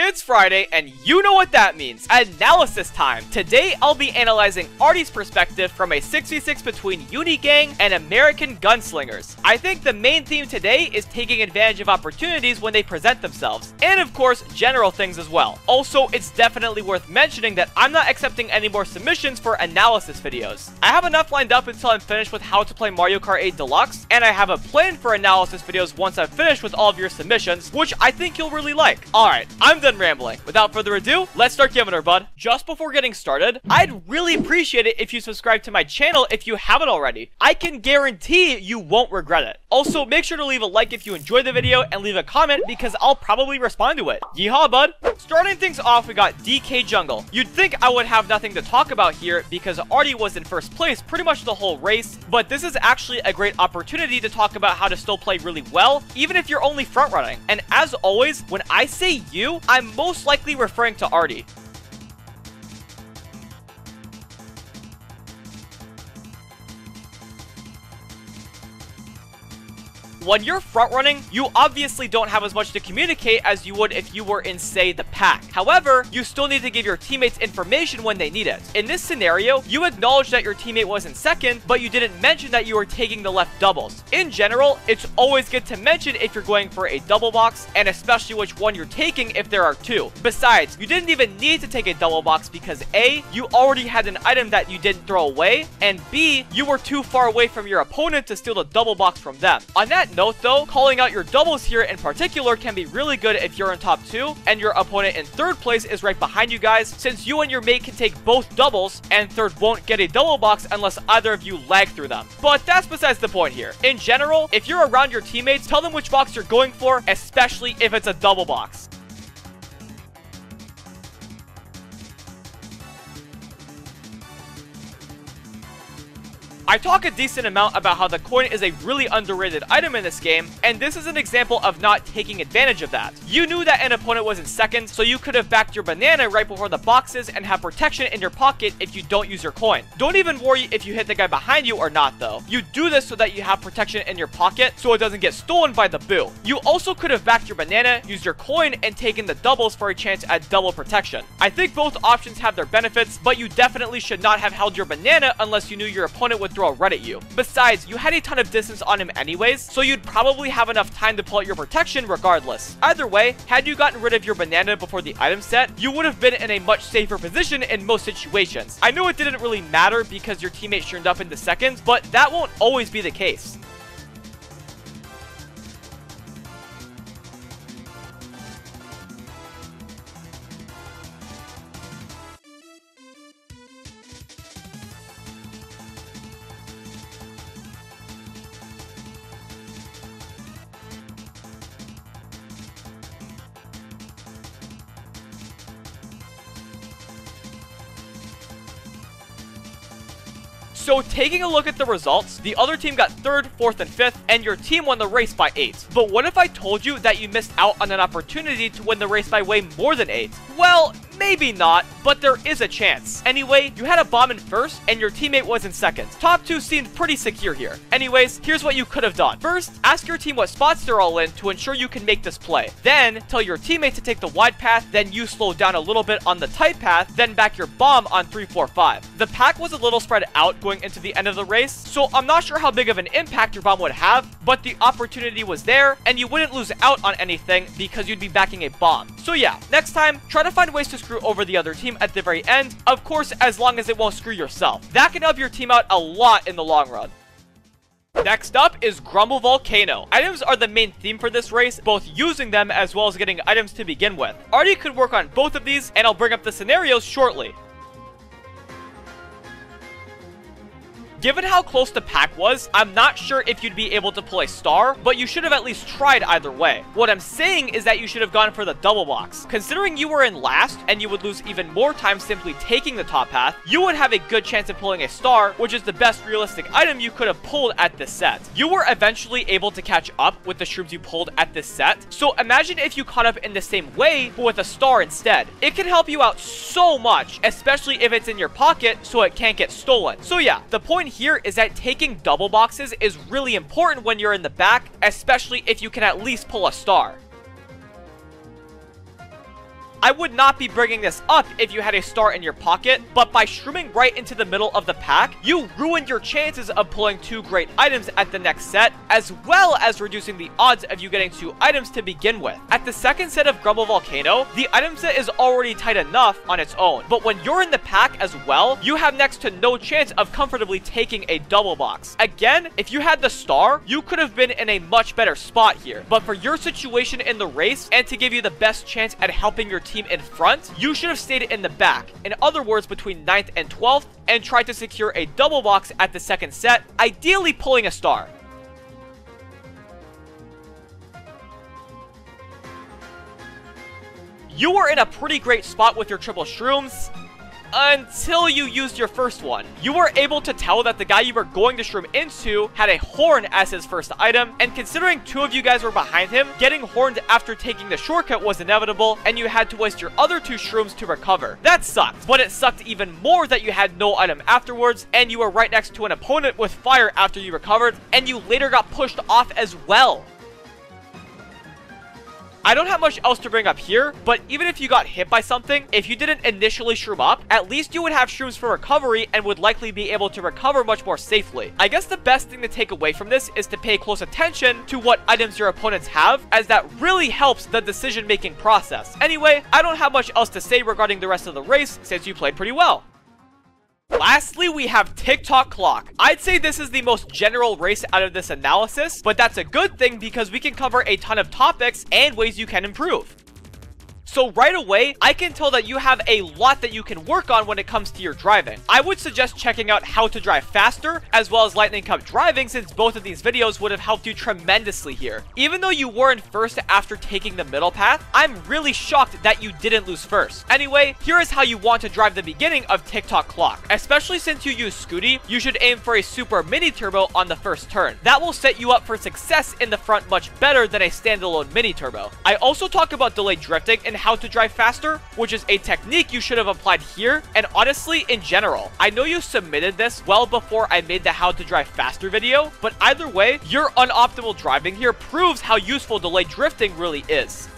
It's Friday, and you know what that means. Analysis time. Today, I'll be analyzing Arty's perspective from a 6v6 between Unigang and American Gunslingers. I think the main theme today is taking advantage of opportunities when they present themselves, and of course, general things as well. Also, it's definitely worth mentioning that I'm not accepting any more submissions for analysis videos. I have enough lined up until I'm finished with how to play Mario Kart 8 Deluxe, and I have a plan for analysis videos once I've finished with all of your submissions, which I think you'll really like. Alright, I'm done rambling. Without further ado, let's start giving her, bud. Just before getting started, I'd really appreciate it if you subscribe to my channel if you haven't already. I can guarantee you won't regret it. Also, make sure to leave a like if you enjoyed the video and leave a comment because I'll probably respond to it. Yeehaw, bud. Starting things off, we got DK Jungle. You'd think I would have nothing to talk about here because Arty was in first place pretty much the whole race, but this is actually a great opportunity to talk about how to still play really well, even if you're only front running. And as always, when I say you, I'm most likely referring to Arty. When you're front running, you obviously don't have as much to communicate as you would if you were in, say, the pack. However, you still need to give your teammates information when they need it. In this scenario, you acknowledge that your teammate was in second, but you didn't mention that you were taking the left doubles. In general, it's always good to mention if you're going for a double box, and especially which one you're taking if there are two. Besides, you didn't even need to take a double box because A, you already had an item that you didn't throw away, and B, you were too far away from your opponent to steal the double box from them. On that note though, calling out your doubles here in particular can be really good if you're in top 2 and your opponent in third place is right behind you guys, since you and your mate can take both doubles and third won't get a double box unless either of you lag through them. But that's besides the point here. In general, if you're around your teammates, tell them which box you're going for, especially if it's a double box. I talk a decent amount about how the coin is a really underrated item in this game, and this is an example of not taking advantage of that. You knew that an opponent was in second, so you could have backed your banana right before the boxes and have protection in your pocket if you don't use your coin. Don't even worry if you hit the guy behind you or not though. You do this so that you have protection in your pocket so it doesn't get stolen by the boo. You also could have backed your banana, used your coin, and taken the doubles for a chance at double protection. I think both options have their benefits, but you definitely should not have held your banana unless you knew your opponent would throw a red at you. Besides, you had a ton of distance on him anyways, so you'd probably have enough time to pull out your protection regardless. Either way, had you gotten rid of your banana before the item set, you would have been in a much safer position in most situations. I know it didn't really matter because your teammate turned up into seconds, but that won't always be the case. So taking a look at the results, the other team got 3rd, 4th, and 5th, and your team won the race by 8. But what if I told you that you missed out on an opportunity to win the race by way more than 8? Well, maybe not, but there is a chance. Anyway, you had a bomb in first, and your teammate was in second. Top 2 seemed pretty secure here. Anyways, here's what you could have done. First, ask your team what spots they're all in to ensure you can make this play. Then, tell your teammate to take the wide path, then you slow down a little bit on the tight path, then back your bomb on 3, 4, 5. The pack was a little spread out going into the end of the race, so I'm not sure how big of an impact your bomb would have, but the opportunity was there, and you wouldn't lose out on anything because you'd be backing a bomb. So yeah, next time, try to find ways to screw over the other team at the very end, of course, as long as it won't screw yourself. That can help your team out a lot in the long run. Next up is Grumble Volcano. Items are the main theme for this race, both using them as well as getting items to begin with. Arty could work on both of these, and I'll bring up the scenarios shortly. Given how close the pack was, I'm not sure if you'd be able to pull a star, but you should have at least tried either way. What I'm saying is that you should have gone for the double box. Considering you were in last, and you would lose even more time simply taking the top path, you would have a good chance of pulling a star, which is the best realistic item you could have pulled at this set. You were eventually able to catch up with the shrooms you pulled at this set, so imagine if you caught up in the same way, but with a star instead. It can help you out so much, especially if it's in your pocket, so it can't get stolen. So yeah, the point here is that taking double boxes is really important when you're in the back, especially if you can at least pull a star. I would not be bringing this up if you had a star in your pocket, but by shrooming right into the middle of the pack, you ruined your chances of pulling 2 great items at the next set, as well as reducing the odds of you getting 2 items to begin with. At the second set of Grumble Volcano, the item set is already tight enough on its own, but when you're in the pack as well, you have next to no chance of comfortably taking a double box. Again, if you had the star, you could have been in a much better spot here, but for your situation in the race and to give you the best chance at helping your team in front, you should have stayed in the back, in other words between 9th and 12th, and tried to secure a double box at the second set, ideally pulling a star. You were in a pretty great spot with your triple shrooms, until you used your first one. You were able to tell that the guy you were going to shroom into had a horn as his first item, and considering 2 of you guys were behind him, getting horned after taking the shortcut was inevitable, and you had to waste your other 2 shrooms to recover. That sucked, but it sucked even more that you had no item afterwards, and you were right next to an opponent with fire after you recovered, and you later got pushed off as well. I don't have much else to bring up here, but even if you got hit by something, if you didn't initially shroom up, at least you would have shrooms for recovery and would likely be able to recover much more safely. I guess the best thing to take away from this is to pay close attention to what items your opponents have, as that really helps the decision-making process. Anyway, I don't have much else to say regarding the rest of the race since you played pretty well. Lastly, we have Tick Tock Clock. I'd say this is the most general race out of this analysis, but that's a good thing because we can cover a ton of topics and ways you can improve. So right away, I can tell that you have a lot that you can work on when it comes to your driving. I would suggest checking out how to drive faster, as well as Lightning Cup driving, since both of these videos would have helped you tremendously here. Even though you weren't first after taking the middle path, I'm really shocked that you didn't lose first. Anyway, here is how you want to drive the beginning of Tick Tock Clock. Especially since you use Scooty, you should aim for a super mini turbo on the first turn. That will set you up for success in the front much better than a standalone mini turbo. I also talk about delayed drifting and how to drive faster, which is a technique you should have applied here, and honestly in general. I know you submitted this well before I made the how to drive faster video, but either way, your unoptimal driving here proves how useful delayed drifting really is.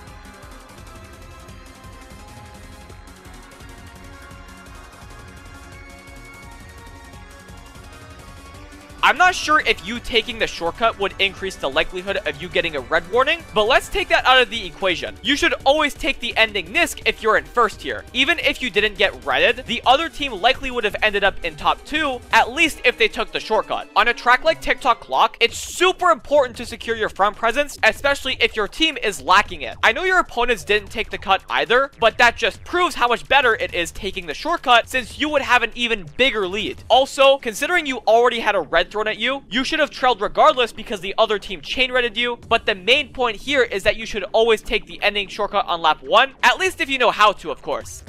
I'm not sure if you taking the shortcut would increase the likelihood of you getting a red warning, but let's take that out of the equation. You should always take the ending Nisk if you're in first here. Even if you didn't get redded, the other team likely would have ended up in top 2, at least if they took the shortcut. On a track like Tick Tock Clock, it's super important to secure your front presence, especially if your team is lacking it. I know your opponents didn't take the cut either, but that just proves how much better it is taking the shortcut, since you would have an even bigger lead. Also, considering you already had a red thrown at you, you should have trailed regardless because the other team chain redded you, but the main point here is that you should always take the ending shortcut on lap 1, at least if you know how to, of course.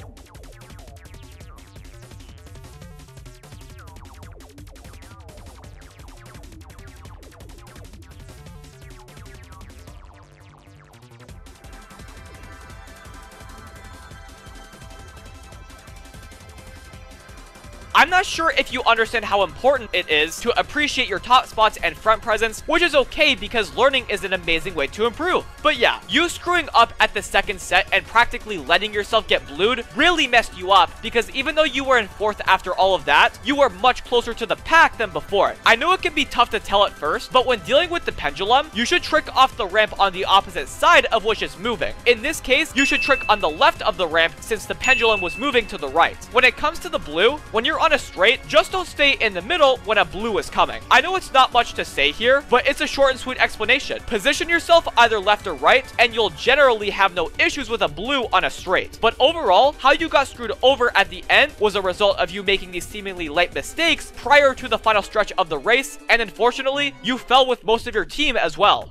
I'm not sure if you understand how important it is to appreciate your top spots and front presence, which is okay because learning is an amazing way to improve. But yeah, you screwing up at the second set and practically letting yourself get blued really messed you up, because even though you were in 4th after all of that, you were much closer to the pack than before. I know it can be tough to tell at first, but when dealing with the pendulum, you should trick off the ramp on the opposite side of which is moving. In this case, you should trick on the left of the ramp since the pendulum was moving to the right. When it comes to the blue, when you're on a straight, just don't stay in the middle when a blue is coming. I know it's not much to say here, but it's a short and sweet explanation. Position yourself either left or right, and you'll generally have no issues with a blue on a straight. But overall, how you got screwed over at the end was a result of you making these seemingly light mistakes prior to the final stretch of the race, and unfortunately, you fell with most of your team as well.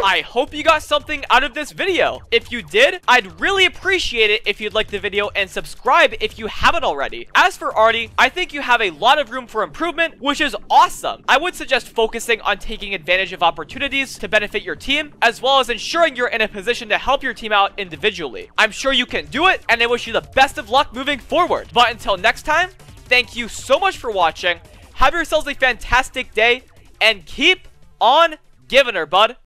I hope you got something out of this video. If you did, I'd really appreciate it if you'd like the video and subscribe if you haven't already. As for Arty, I think you have a lot of room for improvement, which is awesome. I would suggest focusing on taking advantage of opportunities to benefit your team, as well as ensuring you're in a position to help your team out individually. I'm sure you can do it, and I wish you the best of luck moving forward. But until next time, thank you so much for watching. Have yourselves a fantastic day, and keep on giving her, bud.